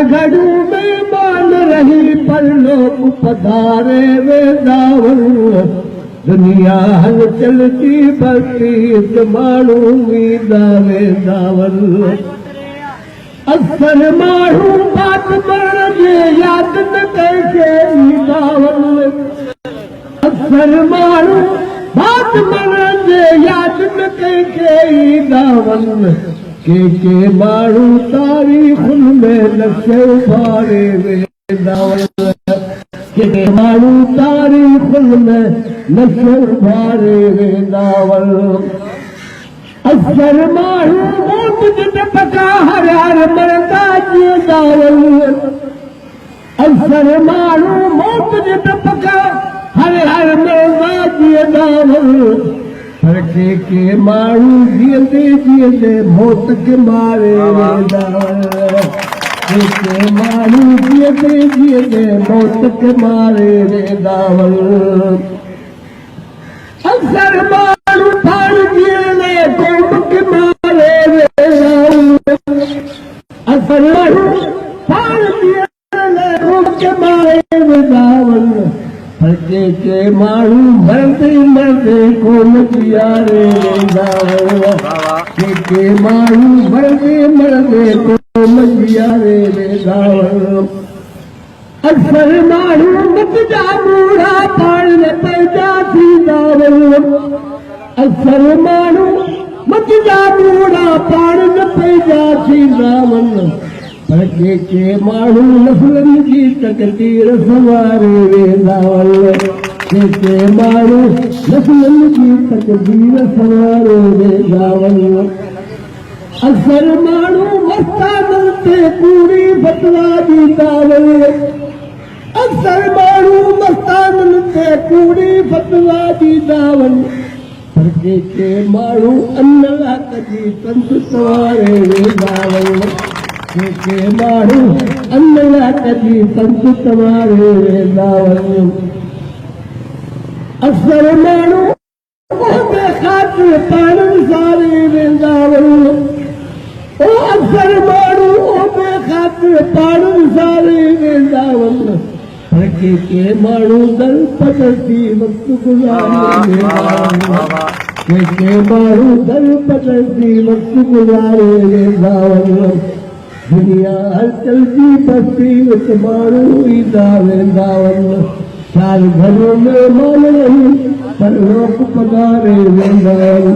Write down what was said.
घड़ू में मान रही पर लोग पधारे वेदावल दुनिया हल चलती बल्कि माण्हू वींदा वेदावल अक्सर माण्हू बात मरण जे यादि न कंहिंखे ईंदावल अक्सर माण्हू बात मरण जे यादि न कंहिंखे ईंदावल के माण्हू तारीख़ुन में नक्शे उभारे वेंदावल के माण्हू तारीख़ुन में नक्शे उभारे वेंदावल अक्सर माण्हू मौत जे पका हर हर मरंदा जींदावल अक्सर माण्हू मौत जे पका हर हर मरंदा जींदावल पर के माण्हू जीअंदे जीअंदे मौत खे मारे वेंदावल के माण्हू जीअंदे जीअंदे मौत खे मारे वेंदावल अक्सर माण्हू पाण जीअण लाइ क़ौम खे मारे वेंदावल अक्सर माण्हू पाण जीअण लाइ क़ौम खे मारे वेंदावल पर के माण्हू मरंदे मरंदे कोन जीआरे वेंदावल के माण्हू मरंदे मरंदे कोन जीआरे वेंदावल अक्सर माण्हू मत जा बूढ़ा पाण न पैदा थींदावल अक्सर माण्हू मत जा बूढ़ा पाण न पैदा थींदावल पर के माण्हू नफ़रनि जी तकदीर संवारे वेंदावल के माण्हू नफ़रनि जी तकदीर संवारे वेंदावल अक्सर माण्हू मस्ताननि ते कूड़ी फतवा ॾींदावल अक्सर माण्हू मस्ताननि ते कूड़ी फतवा ॾींदावल पर के माण्हू अन लाक जी तंद संवारे वेंदावल के माण्हू अन लाक जी तंद संवारे वेंदावल अक्सर माण्हू ख़ातिर पाण विसारे वेंदावल अक्सर माण्हू ख़ातिर पाण विसारे वेंदावल पर के माण्हू दर पदर थी वक़्तु गुज़ारे वेंदावल के माण्हू दर पदर थी वक़्तु गुज़ारे वेंदावल दुनिया हलचल जी बस्ती विच माण्हू ईंदा वेंदावल साल घर में मान रही पर लोग पधारे वेंदावल।